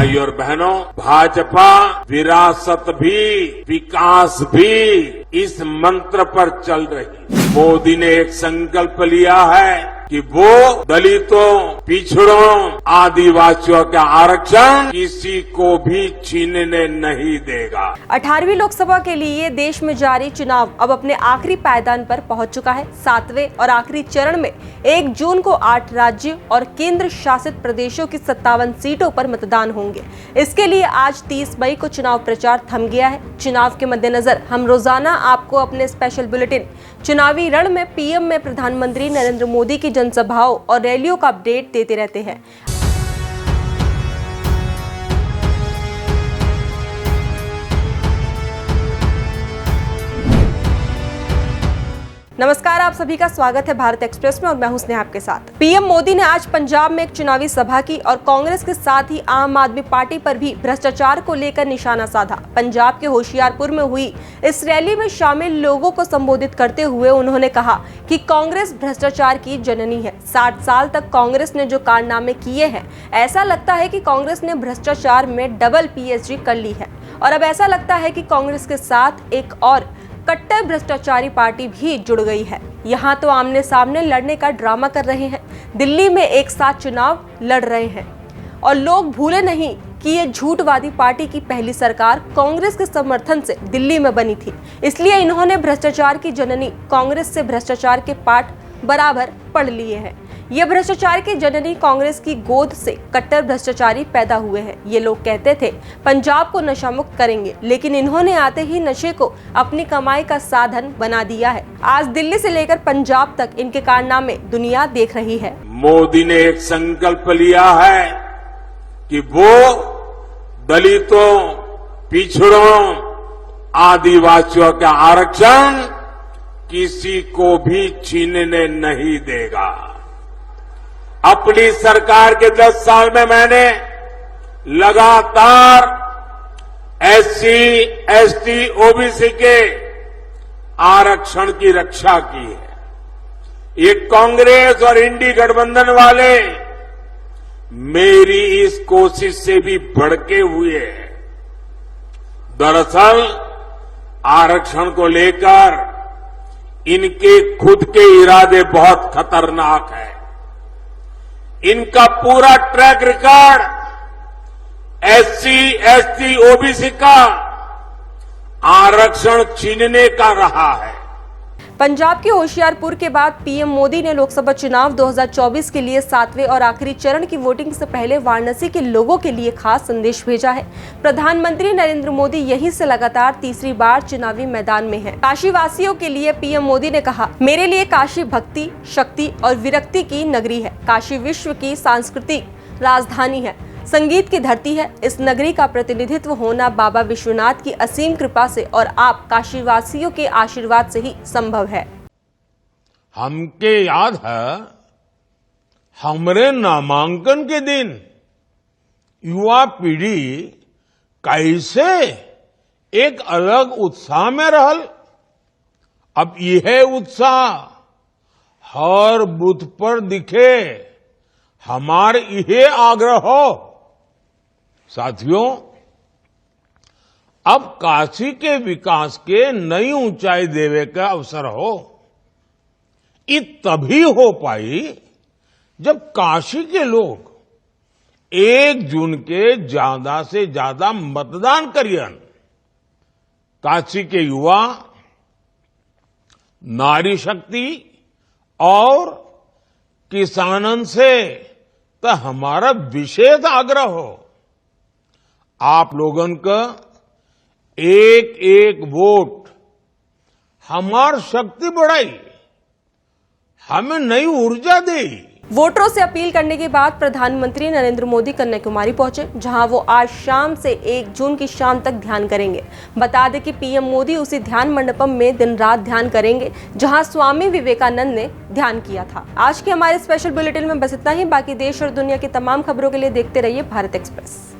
भाई और बहनों, भाजपा विरासत भी विकास भी इस मंत्र पर चल रही। मोदी ने एक संकल्प लिया है कि वो दलितों, पिछड़ों, आदिवासियों का आरक्षण किसी को भी छीनने नहीं देगा। 18वीं लोकसभा के लिए देश में जारी चुनाव अब अपने आखिरी पायदान पर पहुंच चुका है। 7वें और आखिरी चरण में 1 जून को 8 राज्य और केंद्र शासित प्रदेशों की 57 सीटों पर मतदान होंगे। इसके लिए आज 30 मई को चुनाव प्रचार थम गया है। चुनाव के मद्देनजर हम रोजाना आपको अपने स्पेशल बुलेटिन चुनावी रण में पीएम में प्रधानमंत्री नरेंद्र मोदी की जनसभाओं और रैलियों का अपडेट देते रहते हैं। नमस्कार, आप सभी का स्वागत है भारत एक्सप्रेस में और मैं हूं स्नेहा आपके साथ। पीएम मोदी ने आज पंजाब में एक चुनावी सभा की और कांग्रेस के साथ ही आम आदमी पार्टी पर भी भ्रष्टाचार को लेकर निशाना साधा। पंजाब के होशियारपुर में हुई इस रैली में शामिल लोगों को संबोधित करते हुए उन्होंने कहा कि कांग्रेस भ्रष्टाचार की जननी है। 60 साल तक कांग्रेस ने जो कारनामे किए हैं, ऐसा लगता है कि कांग्रेस ने भ्रष्टाचार में डबल PhD कर ली है और अब ऐसा लगता है कि कांग्रेस के साथ एक और कट्टर भ्रष्टाचारी पार्टी भी जुड़ गई है। यहाँ तो आमने सामने लड़ने का ड्रामा कर रहे हैं, दिल्ली में एक साथ चुनाव लड़ रहे हैं और लोग भूले नहीं कि ये झूठवादी पार्टी की पहली सरकार कांग्रेस के समर्थन से दिल्ली में बनी थी। इसलिए इन्होंने भ्रष्टाचार की जननी कांग्रेस से भ्रष्टाचार के पाठ बराबर पढ़ लिए हैं। ये भ्रष्टाचार की जननी कांग्रेस की गोद से कट्टर भ्रष्टाचारी पैदा हुए हैं। ये लोग कहते थे पंजाब को नशा मुक्त करेंगे, लेकिन इन्होंने आते ही नशे को अपनी कमाई का साधन बना दिया है। आज दिल्ली से लेकर पंजाब तक इनके कारनामे दुनिया देख रही है। मोदी ने एक संकल्प लिया है कि वो दलितों, पिछड़ों, आदिवासियों का आरक्षण किसी को भी छीनने नहीं देगा। अपनी सरकार के 10 साल में मैंने लगातार SC, ST, OBC के आरक्षण की रक्षा की है। ये कांग्रेस और इंडी गठबंधन वाले मेरी इस कोशिश से भी भड़के हुए हैं। दरअसल आरक्षण को लेकर इनके खुद के इरादे बहुत खतरनाक हैं। इनका पूरा track record SC, ST, OBC का आरक्षण छीनने का रहा है। पंजाब के होशियारपुर के बाद पीएम मोदी ने लोकसभा चुनाव 2024 के लिए 7वें और आखिरी चरण की वोटिंग से पहले वाराणसी के लोगों के लिए खास संदेश भेजा है। प्रधानमंत्री नरेंद्र मोदी यहीं से लगातार तीसरी बार चुनावी मैदान में हैं। काशी वासियों के लिए पीएम मोदी ने कहा, मेरे लिए काशी भक्ति, शक्ति और विरक्ति की नगरी है। काशी विश्व की सांस्कृतिक राजधानी है, संगीत की धरती है। इस नगरी का प्रतिनिधित्व होना बाबा विश्वनाथ की असीम कृपा से और आप काशीवासियों के आशीर्वाद से ही संभव है। हमके याद है, हमरे नामांकन के दिन युवा पीढ़ी कैसे एक अलग उत्साह में रहल। अब यह उत्साह हर बूथ पर दिखे, हमार यह आग्रह हो। साथियों, अब काशी के विकास के नई ऊंचाई देवे का अवसर हो। ये तभी हो पाई जब काशी के लोग 1 जून के ज्यादा से ज्यादा मतदान करियन। काशी के युवा, नारी शक्ति और किसानन से तो हमारा विशेष आग्रह हो। आप लोगन का एक एक वोट हमार शक्ति बढ़ाई, हमें नई ऊर्जा दी। वोटरों से अपील करने के बाद प्रधानमंत्री नरेंद्र मोदी कन्याकुमारी पहुंचे, जहां वो आज शाम से 1 जून की शाम तक ध्यान करेंगे। बता दें कि पीएम मोदी उसी ध्यान मंडपम में दिन रात ध्यान करेंगे जहां स्वामी विवेकानंद ने ध्यान किया था। आज के हमारे स्पेशल बुलेटिन में बस इतना ही। बाकी देश और दुनिया की तमाम खबरों के लिए देखते रहिए भारत एक्सप्रेस।